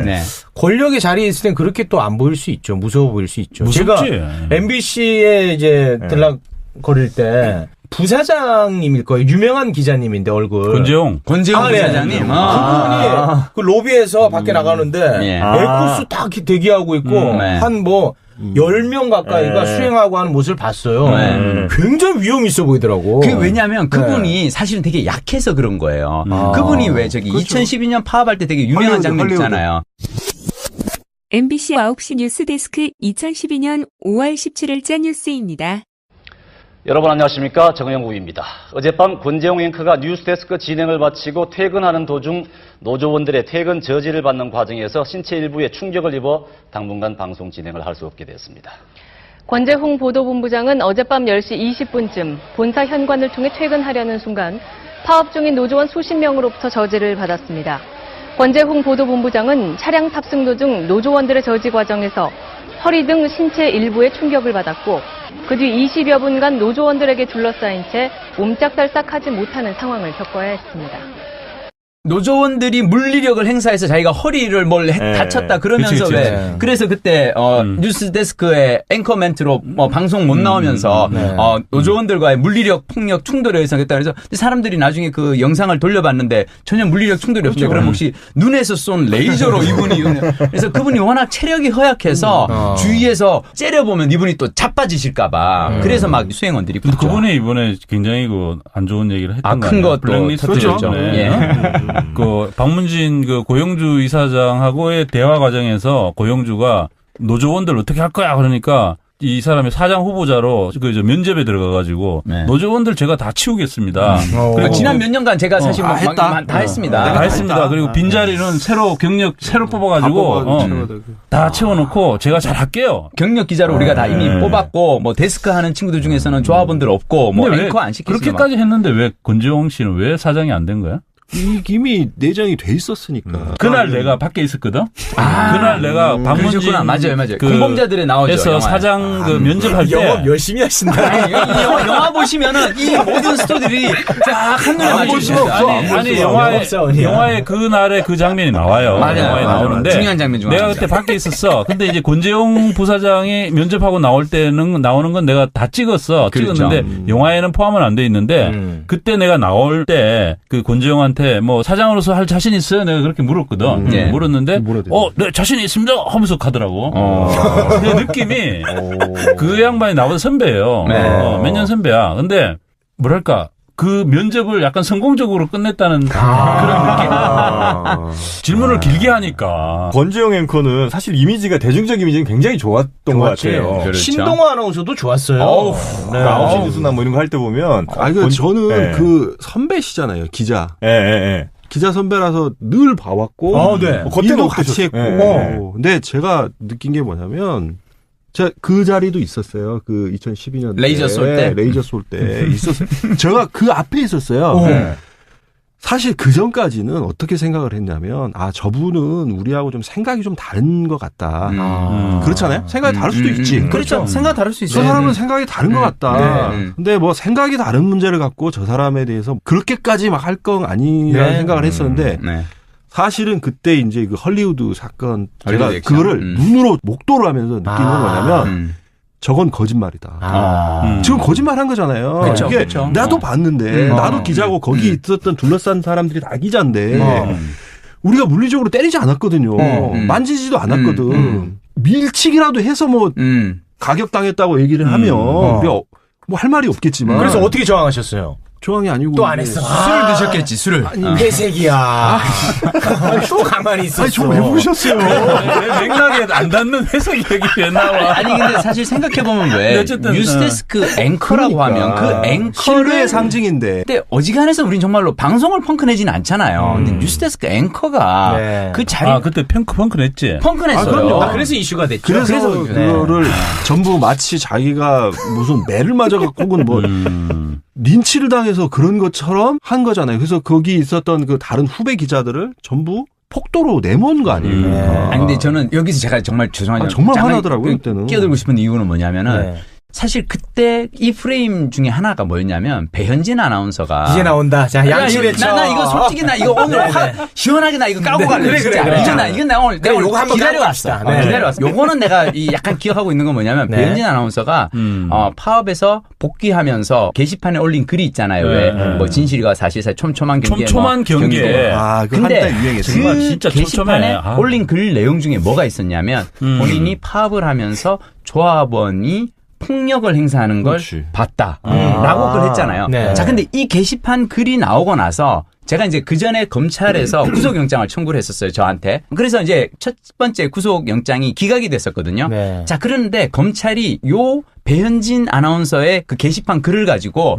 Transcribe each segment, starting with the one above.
네. 권력의 자리에 있을 땐 그렇게 또 안 보일 수 있죠. 무서워 보일 수 있죠. 무섭지. 제가 MBC에 이제 들락거릴 때 부사장님일 거예요. 유명한 기자님인데 얼굴. 권재용 네. 부사장님. 그분이 그 로비에서 밖에 나가는데 예. 에어코스 딱 대기하고 있고 네. 한 뭐 10명 가까이가 수행하고 하는 모습을 봤어요. 굉장히 위험 있어 보이더라고. 그게 왜냐하면 그분이 사실은 되게 약해서 그런 거예요. 그분이 왜 저기 그렇죠. 2012년 파업할 때 되게 유명한 장면 있잖아요. MBC 9시 뉴스데스크 2012년 5월 17일자 뉴스입니다. 여러분 안녕하십니까. 정영국입니다. 어젯밤 권재용 앵커가 뉴스데스크 진행을 마치고 퇴근하는 도중 노조원들의 퇴근 저지를 받는 과정에서 신체 일부에 충격을 입어 당분간 방송 진행을 할 수 없게 됐습니다. 권재홍 보도본부장은 어젯밤 10시 20분쯤 본사 현관을 통해 퇴근하려는 순간 파업 중인 노조원 수십 명으로부터 저지를 받았습니다. 권재홍 보도본부장은 차량 탑승 도중 노조원들의 저지 과정에서 허리 등 신체 일부에 충격을 받았고 그 뒤 20여 분간 노조원들에게 둘러싸인 채 옴짝달싹하지 못하는 상황을 겪어야 했습니다. 노조원들이 물리력을 행사해서 자기가 허리를 다쳤다 그러면서 그치. 왜 그래서 그때 뉴스데스크의 앵커 멘트로 방송 못 나오면서 노조원들과의 물리력 폭력 충돌에 의해서겠다 그래서 사람들이 나중에 그 영상을 돌려봤는데 전혀 물리력 충돌이 없어요. 그럼 혹시 눈에서 쏜 레이저로 이분이 그래서 그분이 워낙 체력이 허약해서 주위에서 째려보면 이분이 또 자빠지실까봐 그래서 막 수행원들이 근데 그분이 이번에 굉장히 안 좋은 얘기를 했던 거 큰 아니에요? 것도 터뜨렸죠. 예. 그 박문진 그 고영주 이사장하고의 대화 과정에서 고영주가 노조원들 어떻게 할 거야 그러니까 이 사람이 사장 후보자로 그 면접에 들어가가지고 노조원들 제가 다 치우겠습니다. 그리고 지난 몇 년간 제가 사실 다 했습니다. 다 했습니다. 그리고 빈자리는 경력 새로 뽑아가지고 다 채워놓고 제가 잘 할게요. 경력 기자로 우리가 다 이미 뽑았고 뭐 데스크 하는 친구들 중에서는 조합원들 없고 뭐 앵커 안 시키시고 그렇게까지 했는데 왜 권재홍 씨는 왜 사장이 안 된 거야? 이미 내정이 돼 있었으니까. 그날 내가 밖에 있었거든. 그날 내가 박문진 맞아요. 공범자들에 나오죠. 사장 그 면접할 때 영업 열심히 하신다. 영화 보시면은 이 모든 스토리들이 쫙 한눈에 맞추시죠. 아니 영화에 그날의 그 장면이 나와요. 영화에 나오는데 중요한 장면 중 내가 그때 밖에 있었어. 근데 이제 권재용 부사장이 면접하고 나올 때는 나오는 건 내가 다 찍었어. 그렇죠. 찍었는데 영화에는 포함은 안 돼 있는데 그때 내가 나올 때 그 권재용한테 뭐 사장으로서 할 자신 있어요? 내가 그렇게 물었거든. 물었는데 네 자신 있습니다 하면서 가더라고. 내 느낌이 그 양반이 나보다 선배예요. 몇 년 선배야. 근데 뭐랄까 그 면접을 약간 성공적으로 끝냈다는 그런 느낌. 질문을 길게 하니까. 권재용 앵커는 사실 이미지가 대중적 이미지는 굉장히 좋았던 것 같아요. 그렇죠. 신동아 아나운서도 좋았어요. 9시 뉴스나 뭐 이런 거 할 때 보면. 저는 그 선배시잖아요. 기자. 기자 선배라서 늘 봐왔고. 일도 같이 했고. 근데 제가 느낀 게 뭐냐면 제가 그 자리도 있었어요. 그 2012년 레이저 쏠 때 있었어요. 제가 그 앞에 있었어요. 사실 그 전까지는 어떻게 생각을 했냐면 저분은 우리하고 좀 생각이 좀 다른 것 같다. 그렇잖아요. 생각이 다를 수도 있지. 그렇죠. 생각 다를 수 있어요. 저 사람은 생각이 다른 것 같다. 근데 뭐 생각이 다른 문제를 갖고 저 사람에 대해서 그렇게까지 막 할 건 아니라는 생각을 했었는데 사실은 그때 이제 그 헐리우드 사건 제가 그거를 눈으로 목도를 하면서 느낀 건 뭐냐면 저건 거짓말이다. 지금 거짓말한 거잖아요. 그쵸, 이게 그쵸. 나도 봤는데 나도 기자고 거기 있었던 둘러싼 사람들이 다 기자인데 우리가 물리적으로 때리지 않았거든요. 만지지도 않았거든. 밀치기라도 해서 뭐 가격당했다고 얘기를 하면 우리가 뭐 할 말이 없겠지만. 그래서 어떻게 저항하셨어요? 저항이 아니고 또 안 했어. 술을 드셨겠지. 술을. 회색이야. 또 가만히 있었어. 저 왜 부르셨어요? 맥락에 안 닿는 회색 얘기 왜 나와? 아니 근데 사실 생각해보면 왜 어쨌든, 뉴스데스크 앵커라고 하면 그 앵커를 신뢰의 상징인데. 근데 어지간해서 우린 정말로 방송을 펑크내지는 않잖아요. 근데 뉴스데스크 앵커가 그 자리 그때 펑크냈지. 펑크냈어요. 그럼요. 그래서 이슈가 됐죠. 그래서 그거를 전부 마치 자기가 무슨 매를 맞아갖고 혹은 뭐 린치를 당해서 그런 것처럼 한 거잖아요. 그래서 거기 있었던 그 다른 후배 기자들을 전부 폭도로 내몬 거 아니에요. 아니 근데 저는 여기서 제가 정말 죄송하지만 정말 화나더라고요. 그때는. 끼어들고 싶은 이유는 뭐냐면은 사실 그때 이 프레임 중에 하나가 뭐였냐면 배현진 아나운서가 이제 나온다. 자, 양심에 나 이거 솔직히 나 이거 오늘 시원하게 나 이거 까고 갈래. 그래. 이건 내가 오늘 요거 한번 기다려왔어. 기다려왔어. 요거는 내가 약간 기억하고 있는 건 뭐냐면 배현진 아나운서가 파업에서 복귀하면서 게시판에 올린 글이 있잖아요. 왜 뭐 진실과 사실사이 촘촘한 경계. 촘촘한 경계. 그 한때 유행했어요. 정말 진짜 게시판에 올린 글 내용 중에 뭐가 있었냐면 본인이 파업을 하면서 조합원이 폭력을 행사하는 걸 봤다. 라고 그걸 했잖아요. 네. 자, 근데 이 게시판 글이 나오고 나서 제가 이제 그 전에 검찰에서 구속영장을 청구를 했었어요, 저한테. 그래서 이제 첫 번째 구속영장이 기각이 됐었거든요. 네. 자, 그런데 검찰이 요 배현진 아나운서의 그 게시판 글을 가지고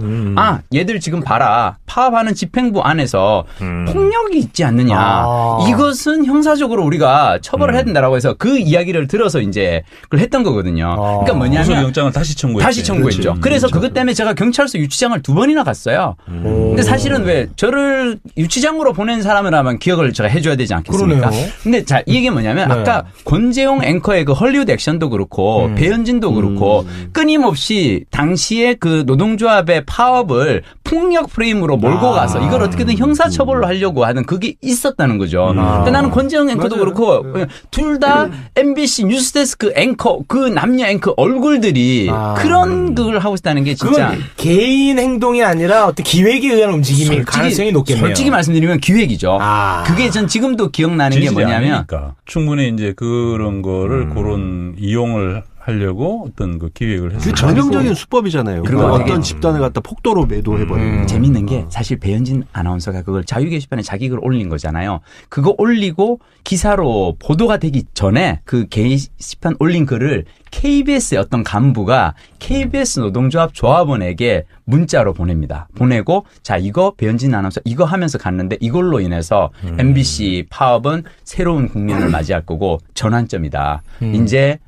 얘들 지금 봐라. 파업하는 집행부 안에서 폭력이 있지 않느냐. 이것은 형사적으로 우리가 처벌을 해야 된다라고 해서 그 이야기를 들어서 이제 그걸 했던 거거든요. 그러니까 뭐냐면 구속영장을 다시 청구했죠. 그래서 그것 때문에 제가 경찰서 유치장을 2번이나 갔어요. 근데 사실은 왜 저를 유치장으로 보낸 사람이라면 기억을 제가 해줘야 되지 않겠습니까? 그러네요. 근데 자, 이 얘기 뭐냐면 아까 권재용 앵커의 그 헐리우드 액션도 그렇고 배현진도 그렇고 끊임없이 당시에 그 노동조합의 파업을 폭력 프레임으로 몰고 가서 이걸 어떻게든 형사처벌로 하려고 하는 그게 있었다는 거죠. 근데 나는 권재용 앵커도 그렇고 둘 다 MBC 뉴스데스크 앵커 그 남녀 앵커 얼굴들이 그런 걸 하고 있다는 게 진짜 그건 개인 행동이 아니라 어떤 기획에 의한 움직임일 가능성이 높겠네요. 솔직히 말씀드리면 기획이죠. 그게 전 지금도 기억나는 게 뭐냐면 아니니까. 충분히 이제 그런 거를 그런 이용을 하려고 어떤 그 기획을 했어요. 그 전형적인 수법이잖아요. 그리고 어떤 집단을 갖다 폭도로 매도해버리는. 재밌는 게 사실 배현진 아나운서가 그걸 자유 게시판에 자기 글 올린 거잖아요. 그거 올리고 기사로 보도가 되기 전에 그 게시판 올린 글을 KBS의 어떤 간부가 KBS 노동조합 조합원에게 문자로 보냅니다. 보내고 자 이거 배현진 아나운서 이거 하면서 갔는데 이걸로 인해서 MBC 파업은 새로운 국면을 맞이할 거고 전환점이다. 이제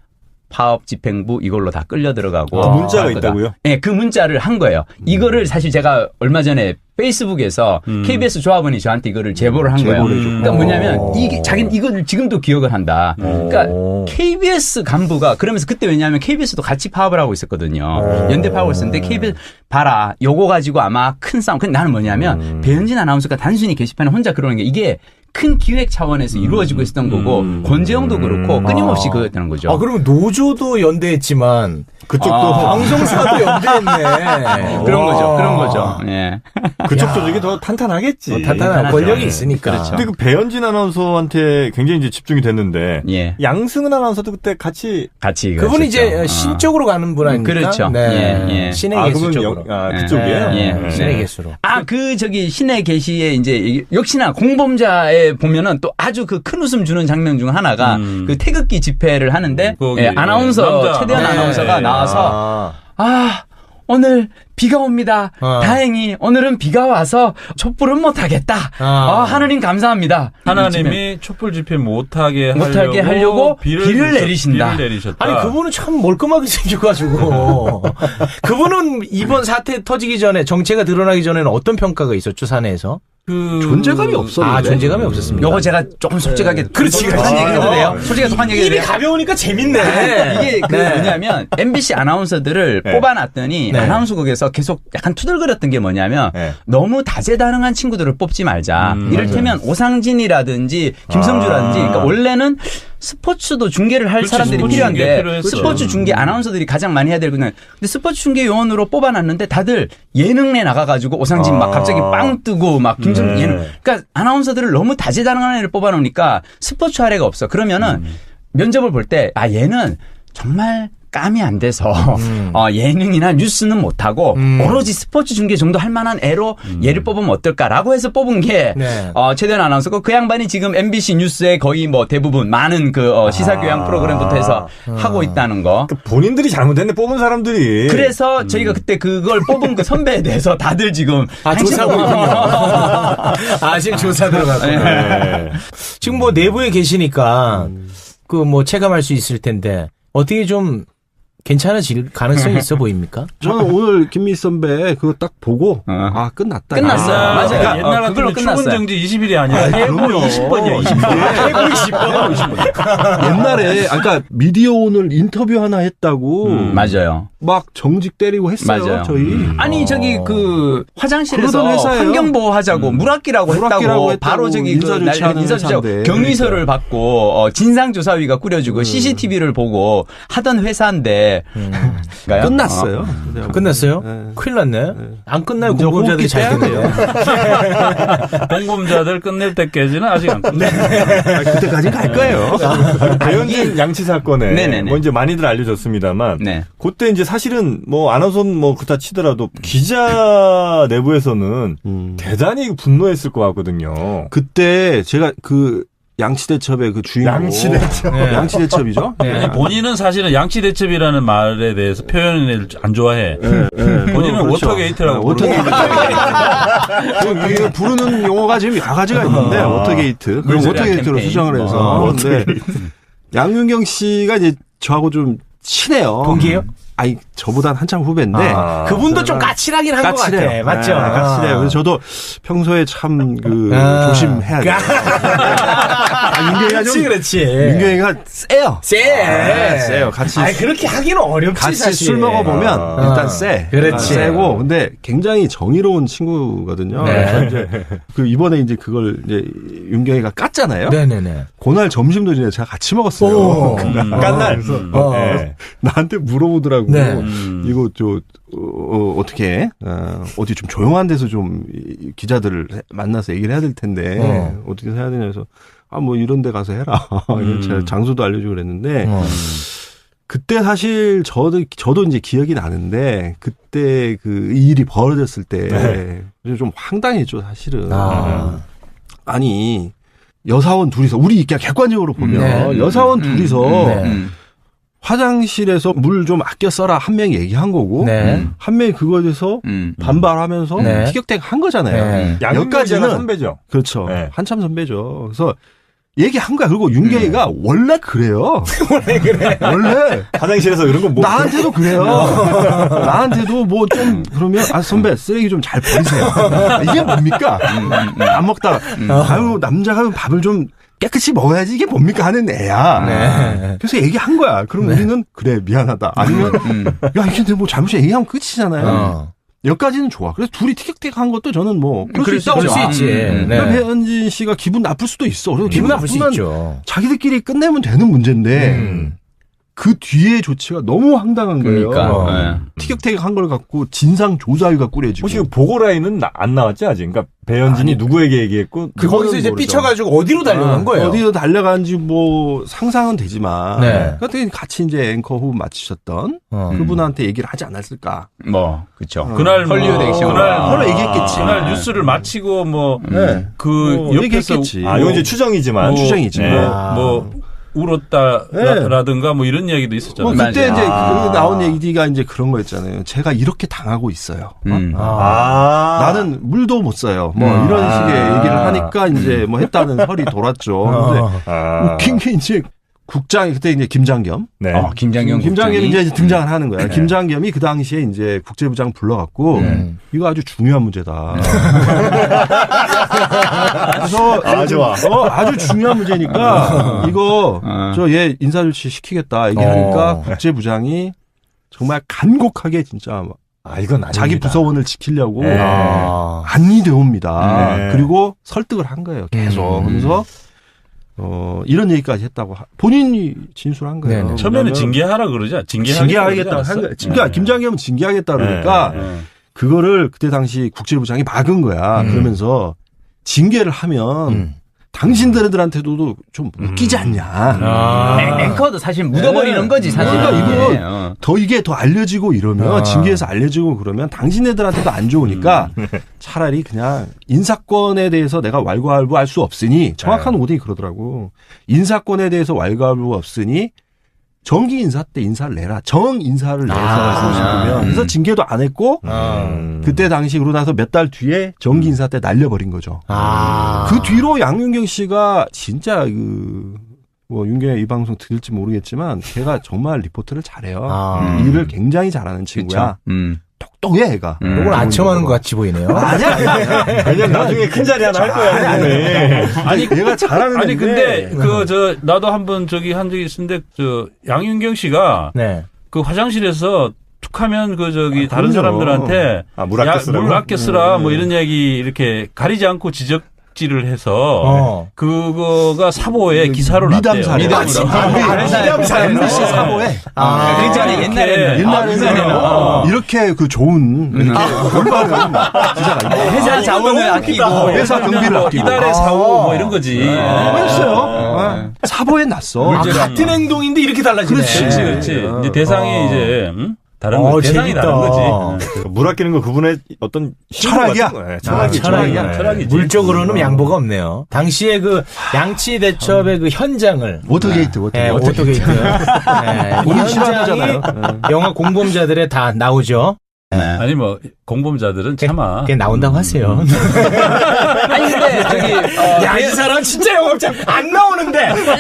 파업 집행부 이걸로 다 끌려 들어가고 문자가 있다고요? 네, 그 문자를 한 거예요. 이거를 사실 제가 얼마 전에 페이스북에서 KBS 조합원이 저한테 이거를 제보를 한 거예요. 그러니까 뭐냐면 이게 자기는 이거를 지금도 기억을 한다. 그러니까 KBS 간부가 그러면서 그때 왜냐하면 KBS도 같이 파업을 하고 있었거든요. 연대 파업을 했었는데 KBS 봐라. 요거 가지고 아마 큰 싸움. 근데 나는 뭐냐면 배현진 아나운서가 단순히 게시판에 혼자 그러는 게 이게 큰 기획 차원에서 이루어지고 있었던 거고 권재영도 그렇고 끊임없이 그랬다는 거죠. 그러면 노조도 연대했지만 그쪽도 방송사도 연대했네. 그런 거죠. 예. 그쪽 조직이 더 탄탄하겠지. 탄탄한 권력이 있으니까. 그렇죠. 근데 그 배현진 아나운서한테 굉장히 이제 집중이 됐는데 예. 양승은 아나운서도 그때 같이 그분이 이제 신 쪽으로 가는 분 아닙니까? 그렇죠. 네. 예. 신의 개수 쪽으로. 그쪽이에요? 예. 신의 개수로. 저기 신의 계시에 이제 역시나 공범자에 보면은 또 아주 그 큰 웃음 주는 장면 중 하나가 그 태극기 집회를 하는데 아나운서 최대한 아나운서가 나와서 오늘 비가 옵니다. 다행히 오늘은 비가 와서 촛불은 못하겠다. 하느님 감사합니다. 하나님이 촛불 집회 못하게 하려고 비를 내리신다. 아니 그분은 참 멀끔하게 생겨가지고 그분은 이번 사태 터지기 전에 정체가 드러나기 전에는 어떤 평가가 있었죠 사내에서? 존재감이 없었는데. 존재감이 없었습니다. 요거 제가 조금 솔직하게 속한 얘기 해도 돼요? 솔직하게 속한 얘기 해도 돼요? 입이 가벼우니까 재밌네. 이게 뭐냐면 MBC 아나운서들을 뽑아놨더니 아나운서국에서 계속 약간 투덜거렸던 게 뭐냐면 너무 다재다능한 친구들을 뽑지 말자. 이를테면 오상진이라든지 김성주라든지 그러니까 원래는 스포츠도 중계를 할 사람들이 필요한데 스포츠 중계 아나운서들이 가장 많이 해야 되거든요. 근데 스포츠 중계 요원으로 뽑아놨는데 다들 예능에 나가가지고 오상진 막 갑자기 빵 뜨고 막 김성 예능. 그러니까 아나운서들을 너무 다재다능한 애를 뽑아놓으니까 스포츠 할애가 없어. 그러면은 면접을 볼 때 얘는 정말 감이 안 돼서 예능이나 뉴스는 못하고 오로지 스포츠 중계 정도 할 만한 애로 얘를 뽑으면 어떨까라고 해서 뽑은 게 최대한 아나운서고 그 양반이 지금 MBC 뉴스에 거의 뭐 대부분 많은 그 시사교양 프로그램부터 해서 하고 있다는 거. 그러니까 본인들이 잘못했네 뽑은 사람들이. 그래서 저희가 그때 그걸 뽑은 그 선배에 대해서 다들 지금 조사하고 있군요. 지금 조사 들어가고. 지금 뭐 내부에 계시니까 그 뭐 체감할 수 있을 텐데 어떻게 좀 괜찮아질 가능성이 있어 보입니까? 저는 오늘 김미희 선배 그거 딱 보고 끝났다. 끝났어요. 맞아요. 그러니까 옛날 같으면 출근 정지 20일이 아니라 해고 20번이야. 20번. 해고 20번. 옛날에 그러니까 미디어 오늘 인터뷰 하나 했다고 맞아요. 막 정직 때리고 했어요. 맞아요. 저희. 아니 저기 그 화장실에서 회사예요. 환경보호 하자고 물 아끼라고 했다고 바로 저기 인사조치하는 인사조치하고 경위서를 받고 진상조사위가 꾸려지고 CCTV를 보고 하던 회사인데 끝났어요. 끝났어요? 네. 큰일 났네. 네. 안 끝나요. 공범자들이 잘 끝내요. 공범자들 끝낼 때까지는 아직 안 끝났어요. 그때까지 갈 거예요. 배현진 양치 사건에 네네네. 뭐 이제 많이들 알려졌습니다만 네. 그때 이제 사실은 뭐 아나운서는 뭐 그렇다 치더라도 기자 내부에서는 대단히 분노했을 것 같거든요. 그때 제가 그 양치대첩의 그 주인공. 양치대첩. 네. 양치대첩이죠. 아니, 본인은 사실은 양치대첩이라는 말에 대해서 표현을 안 좋아해. 본인은 그렇죠. 워터게이트라고 워터게이트. 부르는 용어가 지금 여러 가지가 있는데 워터게이트. 그럼 워터게이트로 수정을 해서. 근데 양윤경 씨가 이제 저하고 좀 친해요. 동기예요? 아니 저보단 한참 후배인데 그분도 좀 까칠하긴 한 것 같아. 맞죠? 까칠해요. 그래서 저도 평소에 참 조심해야 돼요. 윤경이가 좀 그렇지. 윤경이가 세요. 세요. 같이 그렇게 하기는 어렵지 같이 사실. 술 먹어보면 일단 세. 그렇지. 세고 근데 굉장히 정의로운 친구거든요. 네. 그래서 이제 그 이번에 이제 그걸 이제 윤경이가 깠잖아요. 네네네. 그날 점심도 이제 제가 같이 먹었어요. 깐 날. 그래서 나한테 물어보더라고. 네. 이거 어떻게 어디 좀 조용한 데서 좀 기자들을 만나서 얘기를 해야 될 텐데 어떻게 해야 되냐 해서 뭐 이런 데 가서 해라. 제가 장소도 알려주고 그랬는데 그때 사실 저도 이제 기억이 나는데 그때 그 일이 벌어졌을 때 좀 황당했죠 사실은. 아니 여사원 둘이서 우리 그냥 객관적으로 보면 여사원 둘이서 화장실에서 물 좀 아껴 써라 한 명이 얘기한 거고 한 명이 그거에 대해서 반발하면서 티격태격 한 거잖아요. 여기까지는 선배죠. 그렇죠. 네. 한참 선배죠. 그래서 얘기한 거야. 그리고 윤경이가 원래 그래요. 원래 그래. 원래 화장실에서 이런 거 뭐 나한테도 그래요. 나한테도 뭐 좀 그러면 선배 쓰레기 좀 잘 버리세요. 이게 뭡니까? 안 먹다가 아유 남자가 밥을 좀 깨끗이 먹어야지 이게 뭡니까 하는 애야. 그래서 얘기한 거야. 그럼 우리는 그래 미안하다. 아니면 야 이게 내 뭐 잘못이 얘기하면 끝이잖아요. 여기까지는 좋아. 그래서 둘이 티격태격한 것도 저는 뭐 그럴 수 있지. 그럼 배현진 씨가 기분 나쁠 수도 있어. 그래서 기분 나쁠 수 있죠. 자기들끼리 끝내면 되는 문제인데 그 뒤에 조치가 너무 황당한 거예요. 그러니까. 티격태격한 걸 갖고 진상조사위가 꾸려지고. 혹시 보고 라인은 안 나왔지 아직? 그러니까 배현진이 누구에게 얘기했고 거기서 이제 삐쳐가지고 어디로 달려간 거예요? 어디로 달려간지 뭐 상상은 되지만 그때 같이 이제 앵커 후보 맡으셨던 그분한테 얘기를 하지 않았을까? 뭐 그렇죠. 그날 헐리우드 액션 서로 얘기했겠지. 그날 뉴스를 마치고 그 옆에서 얘기했겠지. 이건 이제 추정이지만 뭐 울었다라든가 뭐 이런 이야기도 있었잖아요. 그때 이제 나온 얘기가 이제 그런 거였잖아요. 제가 이렇게 당하고 있어요. 나는 물도 못 써요. 뭐 이런 식의 얘기를 하니까 이제 뭐 했다는 설이 돌았죠. 근데 웃긴 게 이제 국장이 그때 이제 김장겸. 김장겸이 이제 등장을 하는 거야. 김장겸이 그 당시에 이제 국제부장 불러갖고 이거 아주 중요한 문제다. 그래서 좋아. 아주 중요한 문제니까 이거 저 얘 인사조치 시키겠다 얘기하니까 국제부장이 정말 간곡하게 진짜 이건 자기 부서원을 지키려고 안리되옵니다. 그리고 설득을 한 거예요. 계속. 그래서 이런 얘기까지 했다고 본인이 진술한 거예요. 처음에는 징계하라 그러자. 징계하겠다 한 거야. 그러니까 김장겸은 징계하겠다 그러니까 그거를 그때 당시 국제부장이 막은 거야. 그러면서 징계를 하면 당신들한테도 좀 웃기지 않냐. 앵커도 사실 묻어버리는 거지 사실. 그러니까 이거 이게 더 알려지고 이러면 징계에서 알려지고 그러면 당신네들한테도 안 좋으니까 차라리 그냥 인사권에 대해서 내가 왈가왈부할 수 없으니 정확한 오딩이 그러더라고. 인사권에 대해서 왈가왈부 없으니 정기 인사 때 인사를 내라. 정 인사를 내서 싶으면 그래서 징계도 안 했고 그때 당시 그러고 나서 몇 달 뒤에 정기 인사 때 날려버린 거죠. 그 뒤로 양윤경 씨가 진짜 뭐 윤경이 이 방송 들을지 모르겠지만 걔가 정말 리포트를 잘해요. 일을 굉장히 잘하는 친구야. 똑똑해 애가. 이걸 안청하는 것 같이 보이네요. 아니야. 왜냐면 나중에 큰 자리 하나 할 거야. 아니 얘가 잘하는 아니 근데 나도 한번 한 적이 있었는데 양윤경 씨가 네. 그 화장실에서 툭하면 다른 사람들한테 물 아껴 쓰라 뭐 이런 얘기 이렇게 가리지 않고 지적질을 해서 그거가 사보에 기사로 났대요. 미담사 MBC 사보에. 굉장히 옛날에는 이렇게 그 좋은 올바른 기사가 있고 회사 자원을 아끼고 회사 경비를 아끼고 이달의 사고 뭐 이런 거지. 그랬어요. 사보에 났어. 같은 행동인데 이렇게 달라지네. 그렇지. 이제 대상이 이제 다른 거 대상이 재밌다. 다른 거지. 물 아끼는 거 그분의 어떤 철학이야. 철학이야. 물적으로는 양보가 없네요. 당시에 그 양치 대첩의 그 현장을 워터게이트. 오토게이트. 이 현장이 영화 공범자들에 다 나오죠. 아니 뭐 공범자들은 차마 그게 나온다고 하세요. 아니 근데 이 사람 진짜 영업장 안 나오는데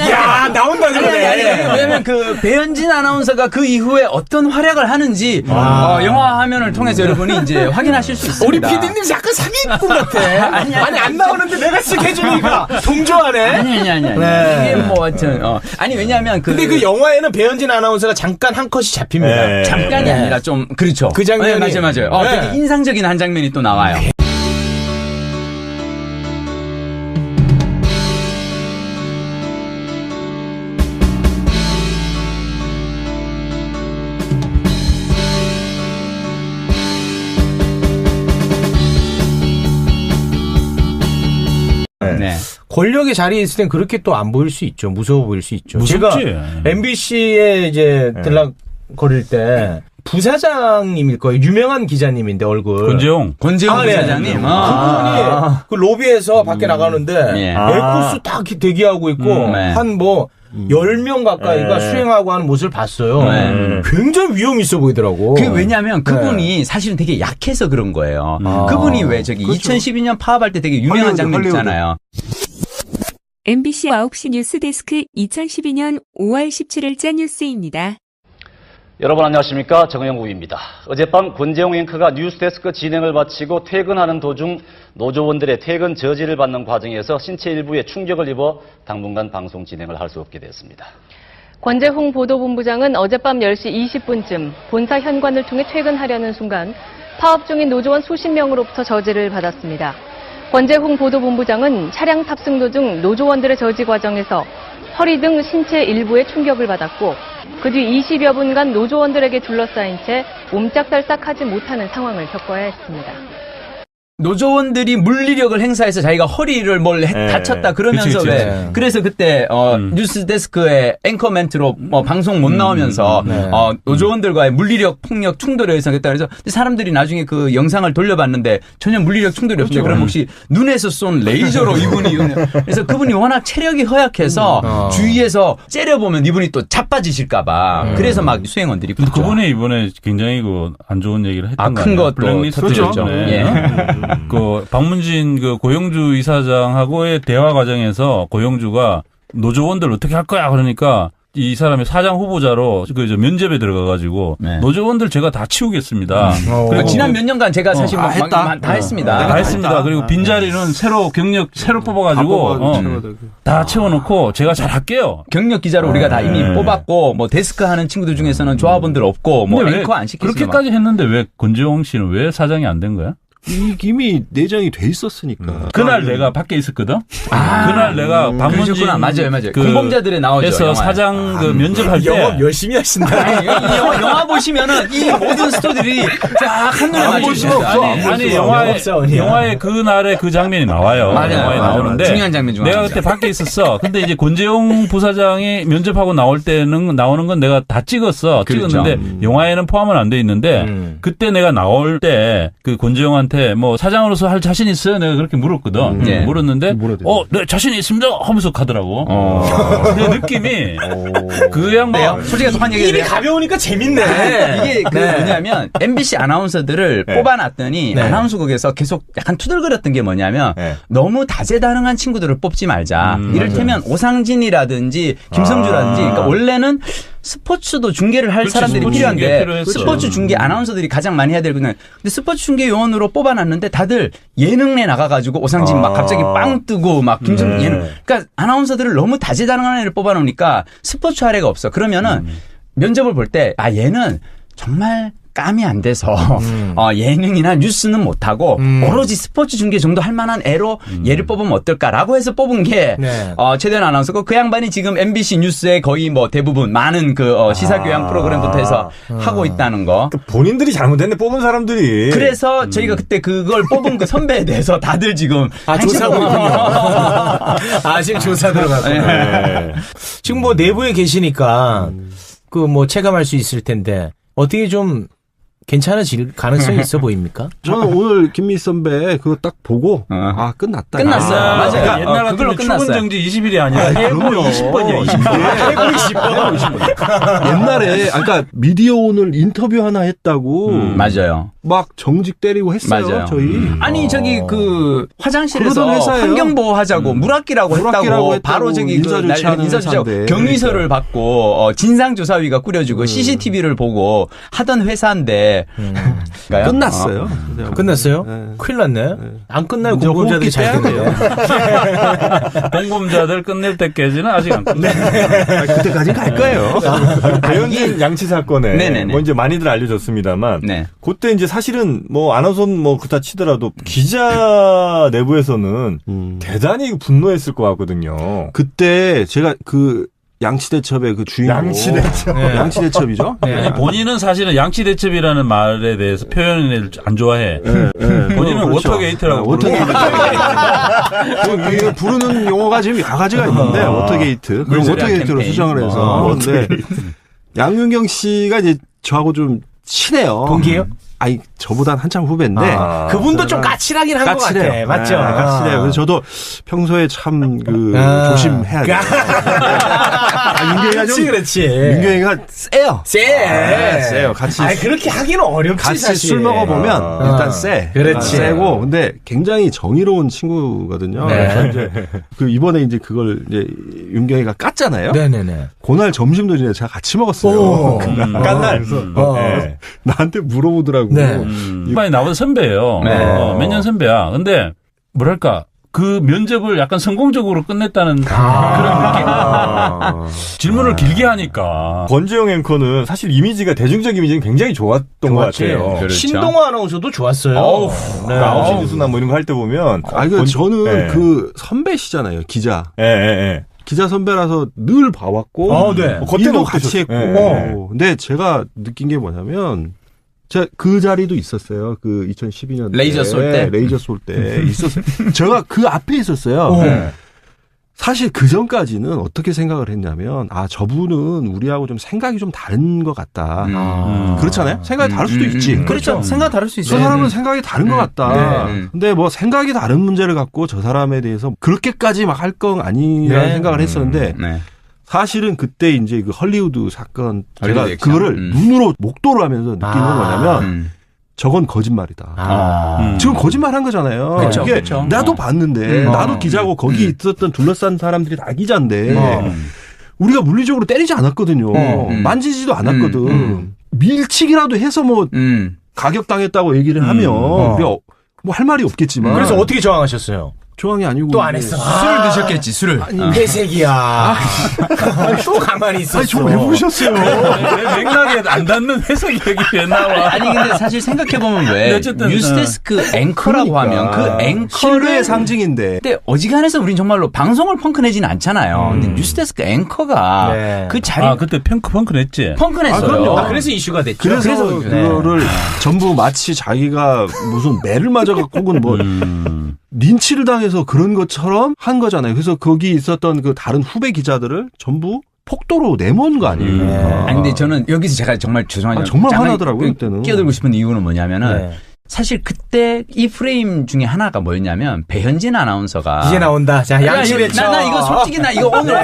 야 나온다 그러네. 왜냐면 그 배현진 아나운서가 그 이후에 어떤 활약을 하는지 영화 화면을 통해서 여러분이 이제 확인하실 수 있습니다. 우리 PD님 약간 사기꾼 같아. 아니 안 나오는데 내가 쓱 해주니까 동조하네. 아니. 네. 이게 뭐 하여튼 아니 왜냐면 근데 그 영화에는 배현진 아나운서가 잠깐 한 컷이 잡힙니다. 잠깐이 아니라 좀 그렇죠. 그 장면이 맞아요. 되게 인상적인 한 장면이 또 나와요. 네. 권력의 자리에 있을 땐 그렇게 또 안 보일 수 있죠. 무서워 보일 수 있죠. 무섭지. 제가 MBC에 이제 들락거릴 때 부사장님일 거예요. 유명한 기자님인데 얼굴. 권재용 부사장님. 그분이 그 로비에서 밖에 나가는데 에코스 딱 대기하고 있고 한 10명 가까이가 수행하고 하는 모습을 봤어요. 굉장히 위험 있어 보이더라고. 그게 왜냐면 그분이 사실은 되게 약해서 그런 거예요. 그분이 왜 그렇죠. 2012년 파업할 때 되게 유명한 장면 있잖아요. MBC 9시 뉴스데스크 2012년 5월 17일자 뉴스입니다. 여러분 안녕하십니까, 정영국입니다. 어젯밤 권재용 앵커가 뉴스데스크 진행을 마치고 퇴근하는 도중 노조원들의 퇴근 저지를 받는 과정에서 신체 일부에 충격을 입어 당분간 방송 진행을 할 수 없게 됐습니다. 권재홍 보도본부장은 어젯밤 10시 20분쯤 본사 현관을 통해 퇴근하려는 순간 파업 중인 노조원 수십 명으로부터 저지를 받았습니다. 권재홍 보도본부장은 차량 탑승 도중 노조원들의 저지 과정에서 허리 등 신체 일부에 충격을 받았고 그 뒤 20여 분간 노조원들에게 둘러싸인 채 옴짝달싹하지 못하는 상황을 겪어야 했습니다. 노조원들이 물리력을 행사해서 자기가 허리를 다쳤다 그러면서 그치. 그래서 그때 뉴스데스크의 앵커 멘트로 방송 못 나오면서 노조원들과의 물리력 폭력 충돌에 의상했다 그래서 사람들이 나중에 그 영상을 돌려봤는데 전혀 물리력 충돌이 없어요. 그럼 혹시 눈에서 쏜 레이저로 이분이 그래서 그분이 워낙 체력이 허약해서 주위에서 째려보면 이분이 또 자빠지실까봐 그래서 막 수행원들이 근데 그분이 이번에 굉장히 안 좋은 얘기를 했던 거 큰 아니에요? 것도 블랙리스트죠. 그 박문진 그 고용주 이사장하고의 대화 과정에서 고용주가 노조원들 어떻게 할 거야 그러니까 이 사람이 사장 후보자로 면접에 들어가가지고 노조원들 제가 다 치우겠습니다. 그리고 지난 몇 년간 제가 사실 다 했습니다. 다 했습니다. 그리고 빈자리는 새로 뽑아가지고 다 채워놓고 제가 잘 할게요. 경력 기자로 우리가 다 이미 뽑았고 데스크 하는 친구들 중에서는 조합원들 없고 앵커 안 시켰어요. 그렇게까지 했는데 왜 권재홍 씨는 왜 사장이 안 된 거야? 이미 내정이 돼 있었으니까. 그날 내가 밖에 있었거든. 그날 내가 박문진 맞아요. 공범자들에 나오죠. 그래서 사장 면접할 때 영업 열심히 하신다. 영화 보시면은 이 모든 스토리들이 쫙 한눈에 맞으시죠. 아니 영화에 그날의 그 장면이 나와요. 영화에 나오는데 중요한 장면 중 내가 그때 밖에 있었어. 근데 이제 권재용 부사장이 면접하고 나오는 건 내가 다 찍었는데 영화에는 포함은 안 돼 있는데 그때 내가 나올 때 그 권재용한테 권재용한테 뭐 사장으로서 할 자신 있어요? 내가 그렇게 물었거든. 물었는데 네 자신 있습니다 하면서 가더라고. 내 느낌이 그 양반 솔직히 속한 얘기 입이 가벼우니까 재밌네. 이게 그 뭐냐면 MBC 아나운서들을 뽑아놨더니 아나운서국에서 계속 약간 투덜거렸던 게 뭐냐면 너무 다재다능한 친구들을 뽑지 말자. 이를테면 오상진이라든지 김성주라든지 그러니까 원래는 스포츠도 중계를 할 사람들이 필요한데 스포츠 중계 아나운서들이 가장 많이 해야 되거든요. 근데 스포츠 중계 요원으로 뽑아놨는데 다들 예능내 나가가지고 오상진 막 갑자기 빵 뜨고 막 김성주 예능. 그러니까 아나운서들을 너무 다재다능한 애를 뽑아놓으니까 스포츠 할애가 없어. 그러면은 면접을 볼 때 얘는 정말 감이 안 돼서 예능이나 뉴스는 못하고 오로지 스포츠 중계 정도 할 만한 애로 얘를 뽑으면 어떨까라고 해서 뽑은 게 최대한 아나운서고 그 양반이 지금 MBC 뉴스에 거의 뭐 대부분 많은 그 시사교양 프로그램부터 해서 하고 있다는 거. 그러니까 본인들이 잘못했네 뽑은 사람들이. 그래서 저희가 그때 그걸 뽑은 그 선배에 대해서 다들 지금 조사하고 있군요. 지금 조사 들어갔군요. 네. 지금 뭐 내부에 계시니까 그 뭐 체감할 수 있을 텐데 어떻게 좀 괜찮아질 가능성이 있어 보입니까? 저는 오늘 김미 선배 그거 딱 보고 끝났다. 끝났어요. 맞아요. 그러니까 옛날 같으면 출근 정지 20일이 아니라 그럼요. 20번이야. 20번. 옛날에 그러니까 미디어 오늘 인터뷰 하나 했다고 맞아요. 막 정직 때리고 했어요. 맞아요. 저희. 아니 저기 그 화장실에서 환경보호 하자고 물 아끼라고 했다고 바로 저기 인사조치하고 경위서를 받고 진상조사위가 꾸려주고 CCTV를 보고 하던 회사인데 끝났어요. 끝났어요? 네. 큰일 났네. 안 끝나요. 공범자들이 잘 끝내요. 공범자들 끝낼 때까지는 아직 안 끝나요. 그때까지는 갈 거예요. 배현진 양치 사건에 뭐 이제 많이들 알려졌습니다만 그때 이제 사실은 뭐 아나운서 뭐 그렇다 치더라도 기자 내부에서는 대단히 분노했을 것 같거든요. 그때 제가 그 양치대첩의 그 주인공. 양치대첩이죠? 아니, 본인은 사실은 양치대첩이라는 말에 대해서 표현을 안 좋아해. 본인은 그렇죠. 워터게이트라고. 워터게이트. 부르는 용어가 지금 여러 가지가 있는데, 워터게이트. 그럼 워터게이트로 수정을 해서. 근데 양윤경 씨가 이제 저하고 좀 친해요. 동기예요? 아니, 저보단 한참 후배인데. 그분도 좀 까칠하긴 한 것 같아. 맞죠? 까칠해요. 그래서 저도 평소에 참 조심해야 돼요. 윤경이가 좀. 그렇지. 윤경이가 세요. 세요. 같이. 그렇게 하기는 어렵지, 같이 사실. 술 먹어보면 일단 세. 그렇지. 세고. 근데 굉장히 정의로운 친구거든요. 그래서 이제 이번에 이제 그걸 이제 윤경이가 깠잖아요. 네네네. 그날 점심도 이제 제가 같이 먹었어요. 깐 날. 나한테 물어보더라고. 이번에 나온 선배예요. 몇 년 선배야. 근데 뭐랄까 그 면접을 약간 성공적으로 끝냈다는 그런 느낌. 질문을 길게 하니까. 권재용 앵커는 사실 이미지가 대중적 이미지는 굉장히 좋았던 것 같아요. 그렇죠. 신동아 아나운서도 좋았어요. 9시 뉴스나 뭐 이런 거 할 때 보면. 저는 그 선배시잖아요. 기자. 기자 선배라서 늘 봐왔고. 일도 같이 했고. 근데 제가 느낀 게 뭐냐면 제가 그 자리도 있었어요. 그 2012년 레이저 쏠 때 있었어요. 제가 그 앞에 있었어요. 사실 그 전까지는 어떻게 생각을 했냐면 저분은 우리하고 좀 생각이 좀 다른 것 같다. 그렇잖아요. 생각이 다를 수도 있지. 그렇죠. 생각 다를 수 있죠. 저 사람은 생각이 다른 것 같다. 근데 뭐 생각이 다른 문제를 갖고 저 사람에 대해서 그렇게까지 막 할 건 아니라는 생각을 했었는데 사실은 그때 이제 그 헐리우드 사건 제가 그거를 눈으로 목도를 하면서 느낀 건 뭐냐면 저건 거짓말이다. 지금 거짓말한 거잖아요. 그쵸, 이게 그쵸. 나도 봤는데 나도 기자고 거기 있었던 둘러싼 사람들이 다 기자인데 우리가 물리적으로 때리지 않았거든요. 만지지도 않았거든. 밀치기라도 해서 뭐 가격당했다고 얘기를 하면 우리가 뭐 할 말이 없겠지만. 그래서 어떻게 저항하셨어요? 조항이 아니고 또 안 했어. 술을 드셨겠지. 술을. 회색이야. 또 가만히 있었어. 저 왜 부르셨어요? 맥락에 안 닿는 회색 얘기 왜 나와? 아니 근데 사실 생각해보면 왜 어쨌든, 뉴스데스크 앵커라고 하면 그 앵커의 상징인데. 근데 어지간해서 우린 정말로 방송을 펑크내지는 않잖아요. 근데 뉴스데스크 앵커가 그 자리 그때 펑크냈지. 펑크냈어요. 그럼요. 그래서 이슈가 됐죠. 그래서 그거를 전부 마치 자기가 무슨 매를 맞아갖고 혹은 뭐 린치를 당해서 그런 것처럼 한 거잖아요. 그래서 거기 있었던 그 다른 후배 기자들을 전부 폭도로 내몬 거 아니에요. 아니 근데 저는 여기서 제가 정말 죄송하지만 정말 화나더라고요. 그때는. 끼어들고 싶은 이유는 뭐냐면은 사실 그때 이 프레임 중에 하나가 뭐였냐면 배현진 아나운서가 이제 나온다. 자, 양심에 쳐. 나 이거 솔직히 나 이거 오늘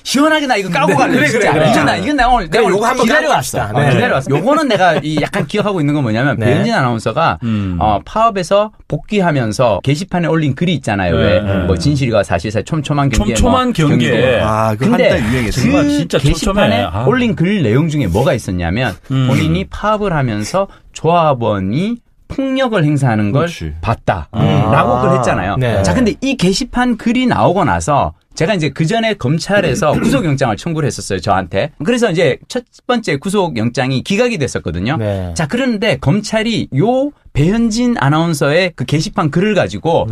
시원하게 나 이거 까고 갈래. 그래. 이건 나 오늘 내가 요거 한번 기다려왔어. 기다려왔어. 요거는 내가 약간 기억하고 있는 건 뭐냐면 배현진 아나운서가 파업에서 복귀하면서 게시판에 올린 글이 있잖아요. 왜 뭐 진실과 사실사의 촘촘한 경계. 촘촘한 경계. 근데 정말 진짜 게시판에 올린 글 내용 중에 뭐가 있었냐면 본인이 파업을 하면서 조합원이 폭력을 행사하는 걸 봤다. 라고 글 했잖아요. 네. 자, 근데 이 게시판 글이 나오고 나서 제가 이제 그 전에 검찰에서 구속영장을 청구를 했었어요, 저한테. 그래서 이제 첫 번째 구속영장이 기각이 됐었거든요. 네. 자, 그런데 검찰이 요 배현진 아나운서의 그 게시판 글을 가지고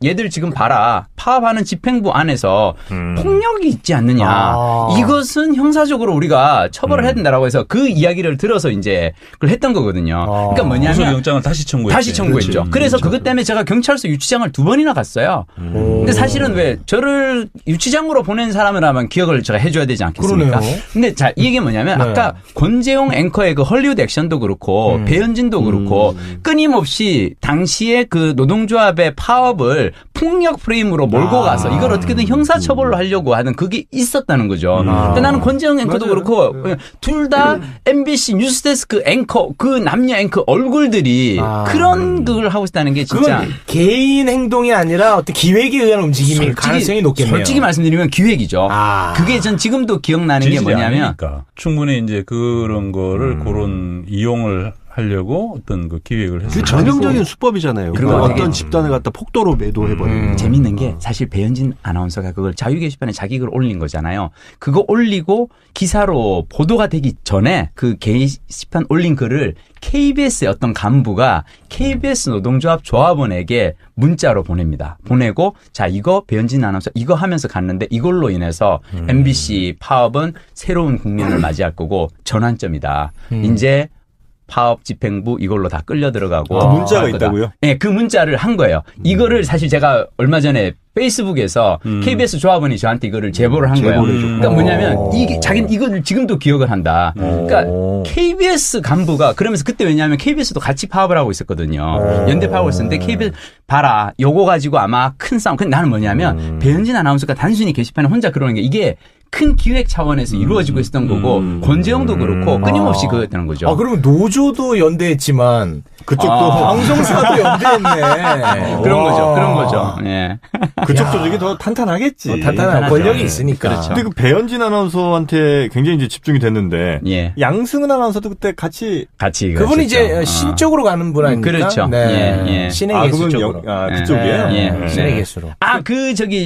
얘들 지금 봐라. 파업하는 집행부 안에서 폭력이 있지 않느냐. 이것은 형사적으로 우리가 처벌을 해야 된다라고 해서 그 이야기를 들어서 이제 그걸 했던 거거든요. 그러니까 뭐냐면 구속영장을 다시 청구했죠. 그래서 그것 때문에 제가 경찰서 유치장을 2번이나 갔어요. 근데 사실은 왜 저를 유치장으로 보낸 사람이라면 기억을 제가 해줘야 되지 않겠습니까? 그러네요. 근데 자, 이 얘기 뭐냐면 아까 권재용 앵커의 그 헐리우드 액션도 그렇고 배현진도 그렇고 끊임없이 당시에 그 노동조합의 파업을 폭력 프레임으로 몰고 가서 이걸 어떻게든 형사처벌로 하려고 하는 그게 있었다는 거죠. 근데 나는 권재용 앵커도 그렇고 둘 다 MBC 뉴스데스크 앵커 그 남녀 앵커 얼굴들이 그런 걸 하고 있다는 게 진짜 그건 개인 행동이 아니라 어떤 기획에 의한 움직임일 가능성이 높겠네요. 솔직히 말씀드리면 기획이죠. 그게 전 지금도 기억나는 게 뭐냐면 아니니까. 충분히 이제 그런 거를 그런 이용을 하려고 어떤 그 기획을 했어요. 그 전형적인 수법이잖아요. 그러니까 어떤 집단을 갖다 폭도로 매도해버리는. 재밌는 게 사실 배현진 아나운서가 그걸 자유 게시판에 자기 글을 올린 거잖아요. 그거 올리고 기사로 보도가 되기 전에 그 게시판 올린 글을 KBS의 어떤 간부가 KBS 노동조합 조합원에게 문자로 보냅니다. 보내고 자 이거 배현진 아나운서 이거 하면서 갔는데 이걸로 인해서 MBC 파업은 새로운 국면을 맞이할 거고 전환점이다. 이제 파업 집행부 이걸로 다 끌려 들어가고 문자가 있다고요? 네, 그 문자를 한 거예요. 이거를 사실 제가 얼마 전에 페이스북에서 KBS 조합원이 저한테 이거를 제보를 한 거예요. 그러니까 뭐냐면 이게 자기는 이거를 지금도 기억을 한다. 그러니까 KBS 간부가 그러면서 그때 왜냐하면 KBS도 같이 파업을 하고 있었거든요. 연대 파업을 했었는데 KBS 봐라. 요거 가지고 아마 큰 싸움. 근데 나는 뭐냐면 배현진 아나운서가 단순히 게시판에 혼자 그러는 게 이게 큰 기획 차원에서 이루어지고 있었던 거고 권재용도 그렇고 끊임없이 그거였다는 거죠. 그러면 노조도 연대했지만 그쪽도 방송사도 연대했네. 그런 거죠. 예. 그쪽 조직이 더 탄탄하겠지. 탄탄한 권력이 있으니까. 그렇죠. 근데 그 배현진 아나운서한테 굉장히 이제 집중이 됐는데 양승은 아나운서도 그때 같이 그분이 이제 신쪽으로 가는 분 아닙니까? 그렇죠. 네. 신의 개수 쪽으로. 그쪽이에요? 신의 개수로.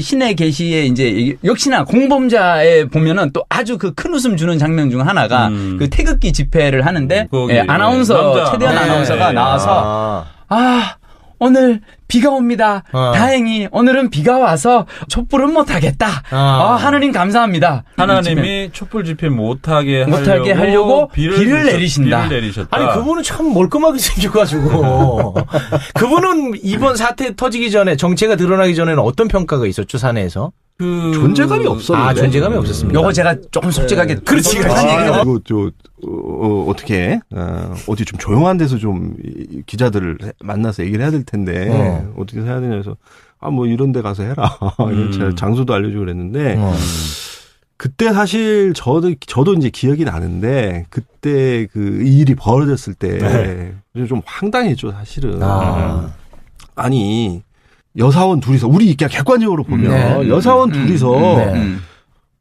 신의 개시에 이제 역시나 공범자에 보면은 또 아주 그 큰 웃음 주는 장면 중 하나가 그 태극기 집회를 하는데 아나운서 최대한 아나운서가 나와서 오늘 비가 옵니다. 다행히 오늘은 비가 와서 촛불은 못하겠다. 하느님 감사합니다. 하나님이 촛불 집회 못하게 하려고 비를 내리신다. 아니 그분은 참 멀끔하게 생겨가지고 그분은 이번 사태 터지기 전에 정체가 드러나기 전에는 어떤 평가가 있었죠 사내에서? 존재감이 없었는데. 존재감이 없었습니다. 요거 제가 조금 솔직하게 그렇지. 이거 어떻게 어디 좀 조용한 데서 좀 기자들을 만나서 얘기를 해야 될 텐데 어떻게 해야 되냐 해서 뭐 이런 데 가서 해라. 제가 장소도 알려주고 그랬는데 그때 사실 저도 이제 기억이 나는데 그때 그 일이 벌어졌을 때 좀 황당했죠 사실은. 아니 여사원 둘이서 우리 그냥 객관적으로 보면 여사원 둘이서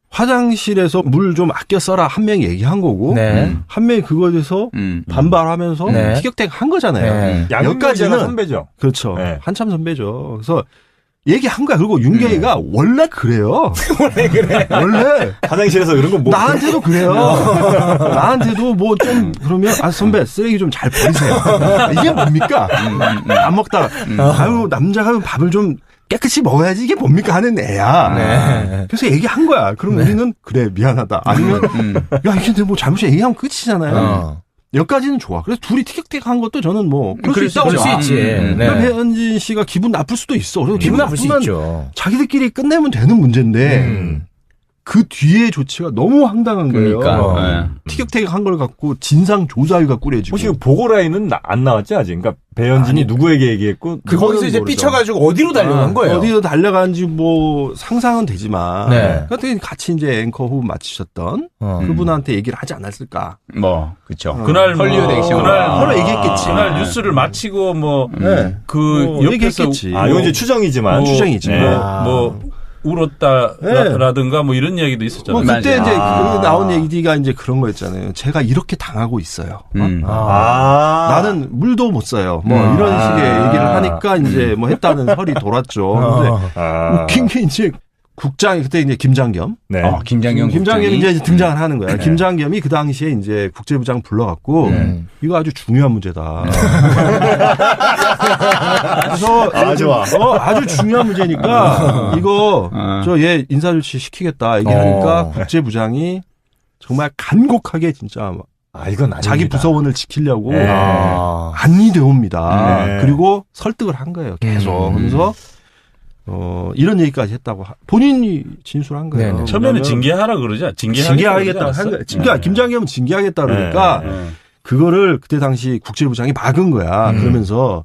화장실에서 물 좀 아껴 써라 한 명이 얘기한 거고 한 명이 그거에 대해서 반발하면서 티격태격 한 거잖아요. 여기까지는 선배죠. 그렇죠. 한참 선배죠. 그래서 얘기한 거야. 그리고 윤계희가 원래 그래요. 원래 그래. 원래 화장실에서 이런 거 뭐 나한테도 그래요. 나한테도 뭐 좀 그러면 선배 쓰레기 좀 잘 버리세요. 이게 뭡니까? 밥 먹다가 아유 남자가 밥을 좀 깨끗이 먹어야지 이게 뭡니까 하는 애야. 그래서 얘기한 거야. 그럼 우리는 그래 미안하다. 아니면 야 이게 뭐 잘못이 얘기하면 끝이잖아요. 여기까지는 좋아. 그래서 둘이 티격태격한 것도 저는 뭐 그럴 수 있지. 그럼 배현진 씨가 기분 나쁠 수도 있어. 그래서 기분 나쁠 수 있죠. 자기들끼리 끝내면 되는 문제인데 그 뒤에 조치가 너무 황당한 거예요. 그러니까. 티격태격한 걸 갖고 진상 조사위가 꾸려지고. 혹시 보고 라인은 안 나왔지 아직? 그러니까 배현진이 누구에게 얘기했고 거기서 이제 삐쳐가지고 어디로 달려간 거예요? 어디로 달려간지 뭐 상상은 되지만. 그때 같이 이제 앵커 호흡 맞추셨던 그분한테 얘기를 하지 않았을까? 뭐 그렇죠. 그날 헐리우드 액션 그날 얘기했겠지. 그날 뉴스를 마치고 뭐 그 옆에서 이건 이제 추정이지만 뭐 울었다라든가 뭐 이런 이야기도 있었잖아요. 그때 이제 나온 얘기가 이제 그런 거였잖아요. 제가 이렇게 당하고 있어요. 나는 물도 못 써요. 뭐 이런 식의 얘기를 하니까 이제 뭐 했다는 설이 돌았죠. 근데 웃긴 게 이제 국장이 그때 이제 김장겸. 김장겸이 이제 등장을 하는 거야. 김장겸이 그 당시에 이제 국제부장 불러갖고 이거 아주 중요한 문제다. 그래서 좋아. 아주 중요한 문제니까 이거 저 얘 인사조치 시키겠다 얘기하니까 국제부장이 정말 간곡하게 진짜 이건 자기 부서원을 지키려고 안리되옵니다. 그리고 설득을 한 거예요. 계속. 그래서 이런 얘기까지 했다고 본인이 진술한 거예요. 처음에는 징계하라 그러자. 징계하겠다. 그러니까 김장겸은 징계하겠다 그러니까 그거를 그때 당시 국제부장이 막은 거야. 그러면서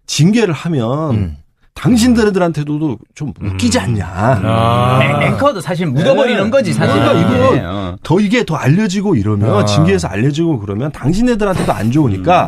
징계를 하면 당신들한테도 좀 웃기지 않냐. 앵커도 사실 묻어버리는 거지 사실. 그러니까 이게 더 알려지고 이러면 징계해서 알려지고 그러면 당신네들한테도 안 좋으니까